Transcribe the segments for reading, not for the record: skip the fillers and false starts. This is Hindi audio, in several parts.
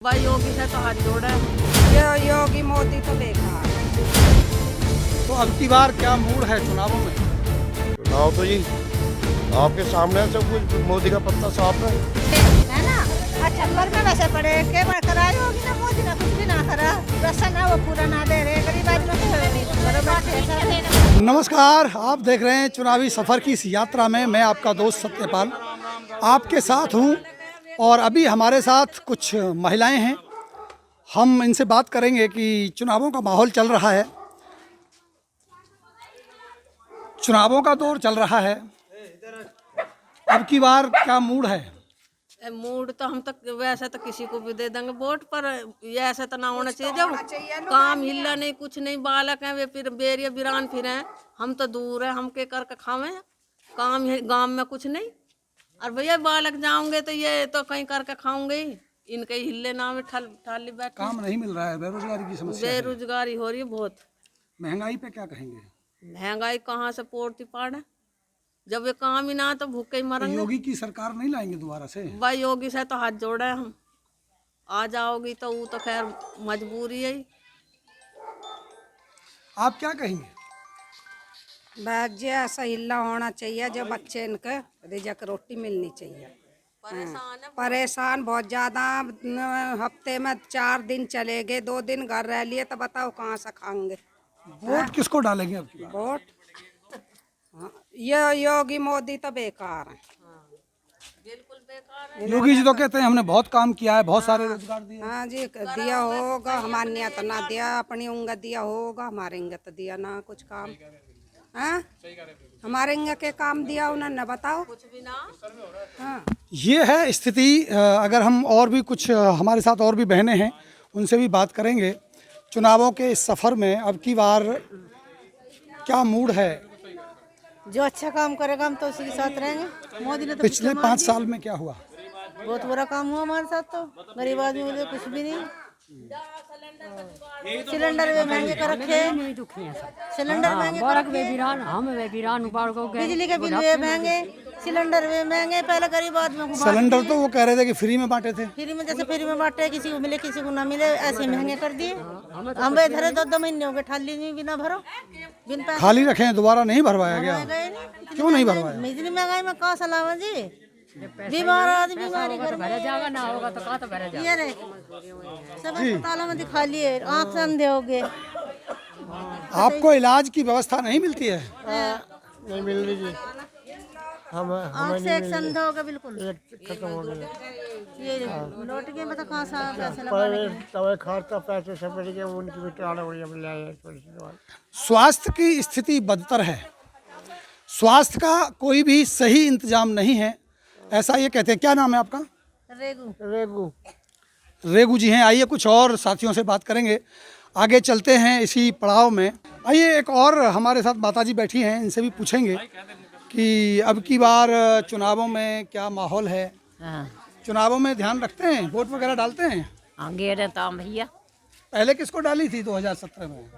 भाई योगी से तो हाथ जोड़ा है। ये योगी मोदी तो बेकार। तो अब की बार क्या मूड है चुनावों में? चुनाव तो जी आपके सामने है, सब कुछ मोदी का पत्ता साफ है ना। अच्छा नंबर में वैसे पड़े के बार कराए होगी ना, मोदी ने कुछ भी ना करा, राशन ना वो पूरा ना दे रहे, गरीब आदमी को। नमस्कार, आप देख रहे हैं चुनावी सफ़र की इस यात्रा में। मैं आपका दोस्त सत्यपाल आपके साथ हूं और अभी हमारे साथ कुछ महिलाएं हैं। हम इनसे बात करेंगे कि चुनावों का माहौल चल रहा है, चुनावों का दौर चल रहा है। अब की बार क्या मूड है? मूड तो हम तक वैसे तो किसी को भी दे देंगे वोट, पर ये ऐसा तो ना होना चाहिए जब काम हिला नहीं, कुछ नहीं, बालक हैं वे फिर बेरिया बिरान फिर हैं, हम तो दूर है, हम के करके खावे काम गांव में कुछ नहीं। और भैया बालक जाऊंगे तो ये तो कहीं करके खाऊंगे ही, इनके हिले ना में ठाली बैठ। काम नहीं मिल रहा है, बेरोजगारी की समस्या है। बेरोजगारी हो रही है बहुत। महंगाई पे क्या कहेंगे? महंगाई कहाँ से पोड़ती पाड़ है, जब ये काम ही ना तो भूखे ही मरेंगे। योगी की सरकार नहीं लाएंगे दोबारा से? भाई योगी से तो हाथ जोड़ा है हम, आ जाओगी तो वो तो खैर मजबूरी है। आप क्या कहेंगे? बस ये ऐसा हिला होना चाहिए जो बच्चे इनके रिजक रोटी मिलनी चाहिए। परेशान बहुत ज़्यादा। हफ्ते में 4 दिन चले गए, 2 दिन घर रह लिए, तो बताओ कहाँ से खाएंगे। वोट किसको डालेंगे अब की बार? वोट ये योगी मोदी तो बेकार है। बिल्कुल बेकार है। योगी जी तो कहते हैं हमने बहुत काम किया है, बहुत सारे रोजगार दिए। हाँ जी, दिया होगा, हमारे यहाँ तो ना दिया, अपनी उंगा दिया होगा, हमारे इंगा तो दिया ना कुछ काम। हाँ, हमारे इंगा के काम दिया उन्होंने, बताओ कुछ भी ना। हाँ, ये है स्थिति। अगर हम और भी कुछ हमारे साथ और भी बहनें हैं, उनसे भी बात करेंगे। चुनावों के इस सफ़र में अब की बार क्या मूड है? जो अच्छा काम करेगा हम तो उसी के साथ रहेंगे। मोदी ने तो पिछले 5 साल में क्या हुआ? बहुत बुरा काम हुआ हमारे साथ, तो गरीब आदमी के लिए कुछ भी नहीं। सिलेंडर भी महंगे कर रखे, सिलेंडर महंगे, बिजली के बिल भी महंगे, सिलेंडर भी महंगे। पहले गरीब आदमी को सिलेंडर तो वो कह रहे थे कि फ्री में बांटे थे। फ्री में, जैसे फ्री में बांटे, किसी को मिले किसी को ना मिले, ऐसे महंगे कर दिए। हम इधर 2 महीने हो गए थाली में बिना भरो, बिन पैसे खाली रखे हैं, दोबारा नहीं भरवाया गया। गए नहीं। क्यों नहीं भरवाया? इतनी महंगाई में कहाँ सलावा जी, बीमार आदमी बीमारी कर जाएगा ना होगा तो कहाँ तो भरा जाएगा। ये रे सब अस्पतालों में दिखा लिए, आँख से अंधे हो गए। आपको इलाज की व्यवस्था नहीं मिलती है? नहीं मिल रही जी। हम आँख से एक अंधे हो गए बिल्कुल, खत्म हो गए। ये लौट गए, मतलब कहाँ से पैसे लगाने के। दवाई खाता पैसे सब बढ़ गए, उनकी भी टाड़ा हुई है, लाए थोड़ी सी दवाई। स्वास्थ्य की स्थिति बदतर है, स्वास्थ्य का कोई भी सही इंतजाम नहीं है, ऐसा ये कहते हैं। क्या नाम है आपका? रेगू रेगू जी हैं। आइए कुछ और साथियों से बात करेंगे, आगे चलते हैं इसी पड़ाव में। आइए एक और हमारे साथ माताजी बैठी हैं, इनसे भी पूछेंगे कि अब की बार चुनावों में क्या माहौल है। चुनावों में ध्यान रखते हैं, वोट वगैरह डालते हैं? आगे रहता हूँ भैया। पहले किसको डाली थी 2017 में?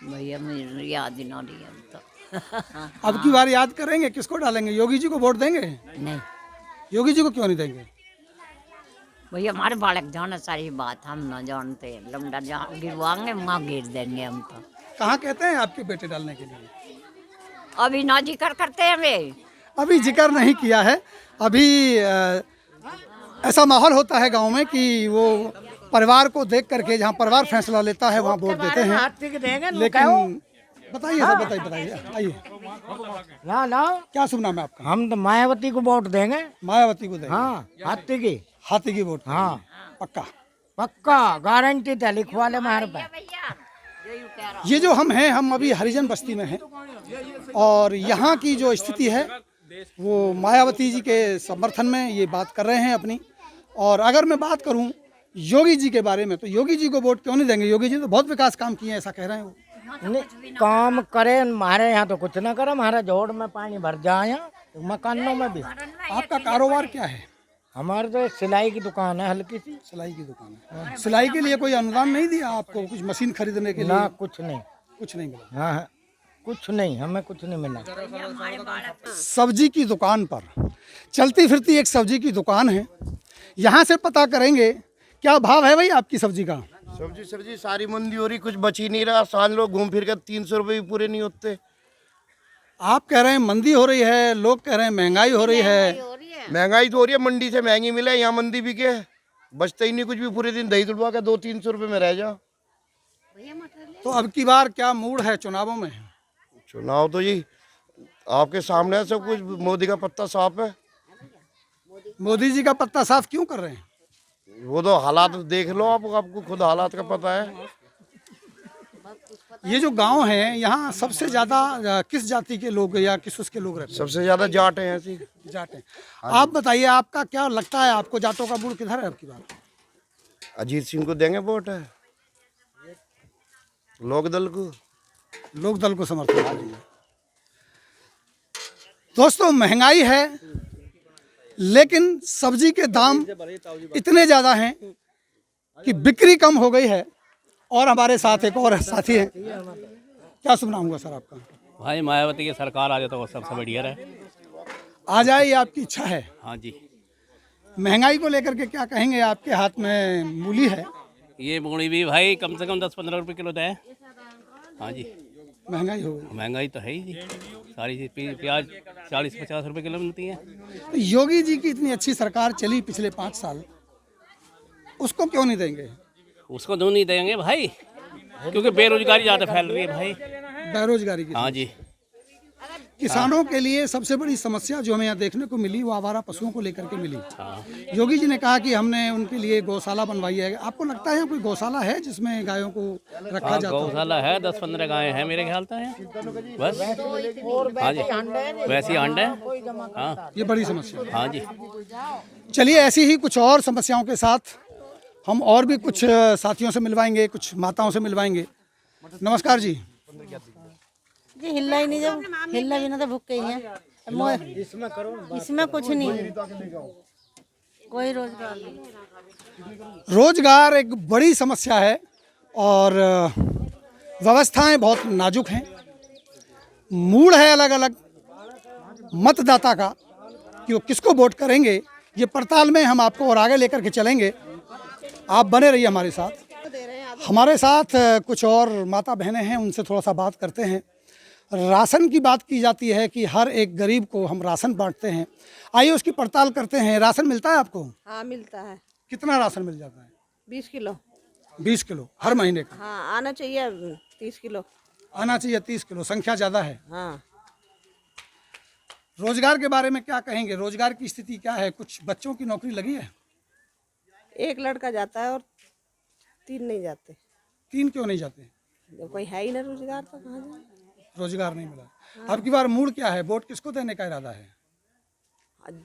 भैया मुझे याद ही ना रही अब तो। अब की बार याद करेंगे, किसको डालेंगे? योगी जी को वोट देंगे? नहीं योगी जी को क्यों नहीं देंगे? भैया, हमारे बालक जाना सारी बात हम ना जानते, लमडा जहाँ गिरवाएंगे वहाँ गिर देंगे हम तो। कहाँ कहते हैं आपके बेटे डालने के लिए? अभी ना जिक्र करते हैं हमें, अभी जिक्र नहीं किया है। अभी ऐसा माहौल होता है गांव में कि वो परिवार को देख करके, जहाँ परिवार फैसला लेता है वहाँ वोट देते हैं। लेकिन बताइए सर, बताइए आइए। ला क्या शुभ नाम है आपका? हम तो मायावती को वोट देंगे। मायावती को देंगे? हाँ, हाथी की वोट? हाँ पक्का? पक्का गारंटी था, लिखवा ले हमारे पास। ये जो हम हैं, हम अभी हरिजन बस्ती में हैं और यहाँ की जो स्थिति है वो मायावती जी के समर्थन में ये बात कर रहे हैं अपनी। और अगर मैं बात करूँ योगी जी के बारे में, तो योगी जी को वोट क्यों नहीं देंगे? योगी जी तो बहुत विकास काम किए हैं, ऐसा कह रहे हैं वो। नहीं, काम करे हमारे यहाँ तो कुछ ना करे, हमारे जोड़ में पानी भर जाए, मकानों में भी। आपका कारोबार क्या है? हमारे तो एक सिलाई की दुकान है, हल्की सी सिलाई की दुकान है। सिलाई के लिए कोई अनुदान नहीं दिया आपको, कुछ मशीन खरीदने के लिए? ना, कुछ नहीं। कुछ नहीं मिला? हाँ, कुछ नहीं, हमें कुछ नहीं मिला। सब्जी की दुकान पर, चलती फिरती एक सब्जी की दुकान है, यहाँ से पता करेंगे क्या भाव है भाई आपकी सब्जी का? सब्जी सर जी सारी मंदी हो रही, कुछ बच ही नहीं रहा। साल लोग घूम फिर कर 300 रुपये भी पूरे नहीं होते। आप कह रहे हैं मंदी हो रही है, लोग कह रहे हैं महंगाई हो रही है। महंगाई तो हो रही है, मंडी से महंगी मिले, यहाँ मंदी भी के बचता ही नहीं कुछ भी। पूरे दिन दही तुड़वा के 200-300 रुपये में रह जाओ। तो अब की बार क्या मूड है चुनावों में? चुनाव तो जी आपके सामने है, सब कुछ मोदी का पत्ता साफ है। मोदी जी का पत्ता साफ क्यों कर रहे हैं? वो तो हालात देख लो आप, आपको खुद हालात का पता है। ये जो गांव है यहाँ सबसे ज्यादा किस जाति के लोग या किस उसके लोग रहते सबसे ज्यादा जाट है ऐसी। हैं? जाट हैं। आप बताइए आपका क्या लगता है, आपको जाटों का मूड किधर है आपकी बार? अजीत सिंह को देंगे वोट है, लोक दल को। लोक दल को समर्थन करेंगे। दोस्तों महंगाई है, लेकिन सब्जी के दाम इतने ज़्यादा हैं कि बिक्री कम हो गई है। और हमारे साथ एक और साथी हैं। क्या शुभ नाम हुआ सर आपका? भाई मायावती की सरकार आ जाए तो वो सबसे बढ़िया है। आ जाए ये आपकी इच्छा है? हाँ जी। महंगाई को लेकर के क्या कहेंगे? आपके हाथ में मूली है, ये मूली भी भाई कम से कम 10-15 रुपये किलो है। हाँ जी, महंगाई हो गई। महंगाई तो है ही जी। सारी चीज़ प्याज 40-50 रुपये किलो मिलती है। तो योगी जी की इतनी अच्छी सरकार चली पिछले 5 साल, उसको क्यों नहीं देंगे? उसको दो नहीं देंगे भाई, क्योंकि बेरोजगारी ज़्यादा फैल रही है भाई। बेरोजगारी की? हाँ जी। किसानों के लिए सबसे बड़ी समस्या जो हमें यहाँ देखने को मिली वो आवारा पशुओं को लेकर के मिली। योगी जी ने कहा कि हमने उनके लिए गौशाला बनवाई है। आपको लगता है यहाँ कोई गौशाला है जिसमें गायों को रखा जाता है? गौशाला है, 10-15 गायें हैं मेरे ख्याल से बस। हाँ जी, वैसी अंड है। हाँ, ये बड़ी समस्या है। हाँ जी। चलिए ऐसी ही कुछ और समस्याओं के साथ हम और भी कुछ साथियों से मिलवाएंगे, कुछ माताओं से मिलवाएंगे। नमस्कार जी। जी हिलना ही नहीं, जब हिलना भी ना तो भूख ही है। इसमें कुछ नहीं है, कोई रोजगार नहीं। रोजगार एक बड़ी समस्या है और व्यवस्थाएं बहुत नाजुक हैं। मूड है अलग अलग मतदाता का कि वो किसको वोट करेंगे। ये पड़ताल में हम आपको और आगे लेकर के चलेंगे। आप बने रहिए हमारे साथ। हमारे साथ कुछ और माता बहनें हैं, उनसे थोड़ा सा बात करते हैं। राशन की बात की जाती है कि हर एक गरीब को हम राशन बांटते हैं। आइए उसकी पड़ताल करते हैं। राशन मिलता है आपको? हाँ मिलता है। कितना राशन मिल जाता है? 20 किलो। 20 किलो हर महीने का? हाँ आना चाहिए 30 किलो। आना चाहिए 30 किलो, संख्या ज़्यादा है। हाँ। रोजगार के बारे में क्या कहेंगे? रोजगार की स्थिति क्या है? कुछ बच्चों की नौकरी लगी है? एक लड़का जाता है और 3 नहीं जाते। 3 क्यों नहीं जाते? जब कोई है ही ना रोजगार तो कहाँ जाए? रोजगार नहीं मिला। अब की बार मूड क्या है? वोट किसको देने का इरादा है?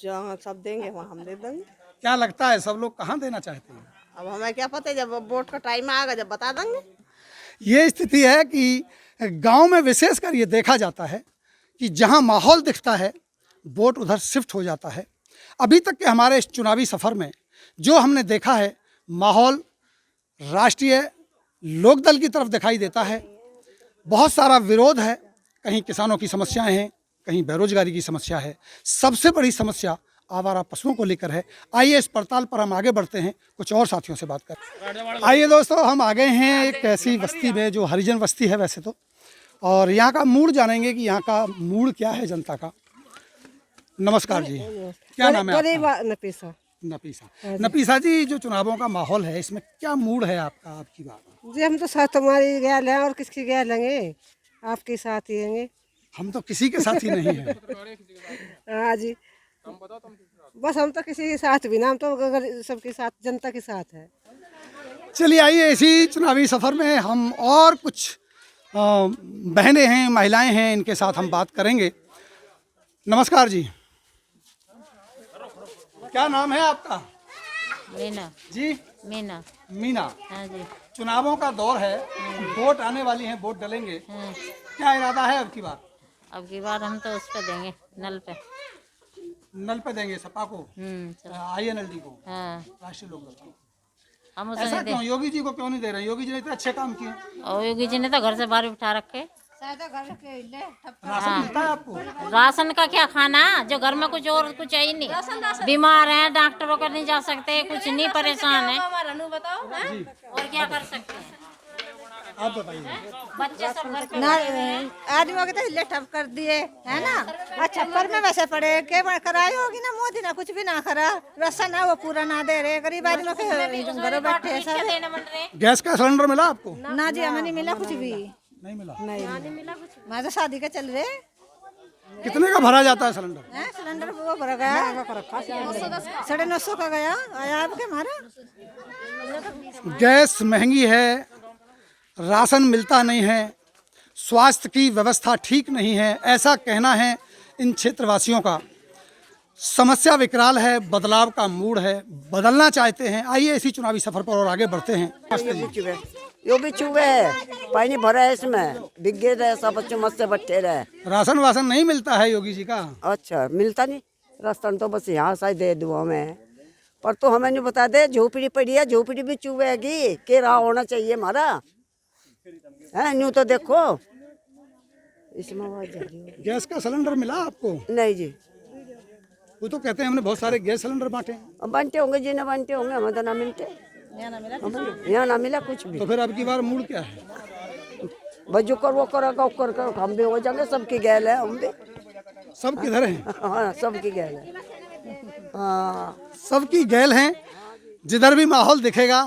जहाँ सब देंगे वहाँ हम दे देंगे। क्या लगता है सब लोग कहाँ देना चाहते हैं? अब हमें क्या पता है, जब वोट का टाइम आएगा जब बता देंगे। ये स्थिति है कि गांव में विशेषकर ये देखा जाता है कि जहां माहौल दिखता है वोट उधर शिफ्ट हो जाता है। अभी तक के हमारे इस चुनावी सफ़र में जो हमने देखा है, माहौल राष्ट्रीय लोकदल की तरफ दिखाई देता है। बहुत सारा विरोध है, कहीं किसानों की समस्याएं हैं, कहीं बेरोजगारी की समस्या है। सबसे बड़ी समस्या आवारा पशुओं को लेकर है। आइए इस पड़ताल पर हम आगे बढ़ते हैं, कुछ और साथियों से बात करें। आइए दोस्तों, हम आ गए हैं एक ऐसी बस्ती में जो हरिजन बस्ती है वैसे तो, और यहाँ का मूड जानेंगे कि यहाँ का मूड क्या है जनता का। नमस्कार जी, क्या नाम है आपका? नफीसा। नफीसा। नफीसा जी, जो चुनावों का माहौल है इसमें क्या मूड है आपका आपकी बात? जी हम तो साथ तुम्हारी गया लें और किसकी गया लेंगे, आपके साथ ही रहेंगे। हम तो किसी के साथ ही नहीं हैं। हाँ जी, बस हम तो किसी के साथ भी ना, हम तो अगर सबके साथ, जनता के साथ है। चलिए आइए, इसी चुनावी सफ़र में हम और कुछ बहनें हैं, महिलाएं हैं, इनके साथ हम बात करेंगे। नमस्कार जी, क्या नाम है आपका? मीना। जी मीना। मीना। हाँ जी। चुनावों का दौर है, वोट आने वाली हैं, वोट डलेंगे, क्या इरादा है अब की बार? अब की बार हम तो उस पे देंगे, नल पे। नल पे देंगे, सपा को, INLD को, हाँ राष्ट्रीय लोकदल को। हम उसे ऐसा नहीं क्यों? योगी जी को क्यों नहीं दे रहे? योगी जी ने इतने अच्छे काम किए। और योगी जी ने तो घर से बाहर बिठा रखे, राशन मिलता है आपको? राशन का क्या खाना, जो घर में कुछ और कुछ है ही नहीं। बीमार हैं, डॉक्टरों का नहीं जा सकते, कुछ नहीं, परेशान है। और क्या कर सकते हैं? आप बताइए। बच्चे सब घर पे ना आदमियों के तो हिले ठप कर दिए है ना। अच्छा पर में वैसे पड़े के कराई होगी ना, मोदी ने कुछ भी ना करा, राशन है वो पूरा ना दे रहे, गरीब आदमियों के घर बैठे हैं सब। देने मन रहे। गैस का सिलेंडर मिला आपको? ना जी हमें नहीं मिला कुछ भी, नहीं मिला। मैं तो शादी के चल रहे कितने का भरा जाता है सिलेंडर? हैं। सिलेंडर वो भर गया 950 का गया, आया आपके हमारा। गैस महंगी है, राशन मिलता नहीं है, स्वास्थ्य की व्यवस्था ठीक नहीं है, ऐसा कहना है इन क्षेत्रवासियों का। समस्या विकराल है, बदलाव का मूड है, बदलना चाहते हैं। आइए इसी चुनावी सफर पर और आगे बढ़ते हैं। यो भी चूहे है, पानी भरा है इसमें, बिगे रहे सब बच्चे मस्त से बैठे रहे। राशन वासन नहीं मिलता है योगी जी का? अच्छा मिलता नहीं राशन, तो बस यहाँ से दे दो हमें, पर तो हमें नहीं बता दे। झोपड़ी पड़ी है, झोपड़ी भी चूहेगी के रहा होना चाहिए हमारा है। न्यू तो देखो इसमें आवाज जा रही है। गैस का सिलेंडर मिला आपको? नहीं जी, वो तो कहते हैं हमने बहुत सारे गैस सिलेंडर बांटे। अब बनते होंगे जिन्हें बनते होंगे, हमें तो ना मिलते, यहाँ ना मिला कुछ भी। तो फिर अब की बार मूड क्या है? बजू कर वो कर हम भी हो जाएंगे, सबकी गैल है हम भी। सब किधर हैं? हाँ सबकी गैल है। हाँ सबकी गैल हैं। जिधर भी माहौल दिखेगा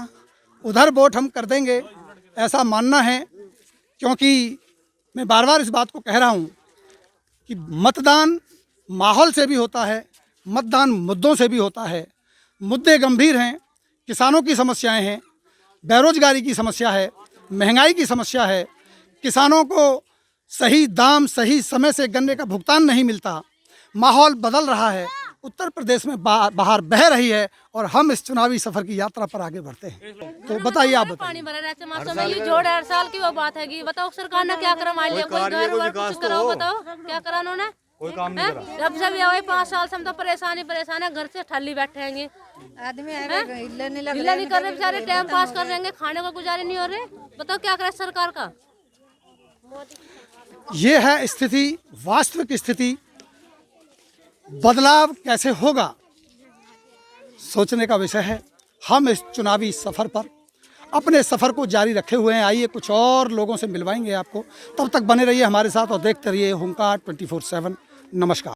उधर वोट हम कर देंगे, ऐसा मानना है। क्योंकि मैं बार बार इस बात को कह रहा हूँ कि मतदान माहौल से भी होता है, मतदान मुद्दों से भी होता है। मुद्दे गंभीर हैं, किसानों की समस्याएं हैं, बेरोजगारी की समस्या है, महंगाई की समस्या है, किसानों को सही दाम सही समय से गन्ने का भुगतान नहीं मिलता, माहौल बदल रहा है, उत्तर प्रदेश में बाहर बह रही है और हम इस चुनावी सफर की यात्रा पर आगे बढ़ते हैं। तो बताइए, आप बताइए। पानी भरा रहता है मौसम में, ये जोड़ 8 साल की वो बात है। बताओ सरकार ने क्या करा, मान लिया कोई घर वर कुछ कराओ, बताओ क्या करा उन्होंने? कोई काम नहीं करा। जब से भी आए 5 साल से हम तो परेशान है, घर से ठल्ली बैठे हैं आदमी हिला नहीं कर रहे बेचारे, टाइम पास कर रहे हैं, खाने को गुजारे नहीं हो रहे। बताओ क्या करे सरकार का। ये है स्थिति, वास्तविक स्थिति। बदलाव कैसे होगा, सोचने का विषय है। हम इस चुनावी सफर पर अपने सफर को जारी रखे हुए हैं। आइए कुछ और लोगों से मिलवाएंगे आपको। तब तक बने रहिए हमारे साथ और देखते रहिए होमकास्ट 24/7। नमस्कार।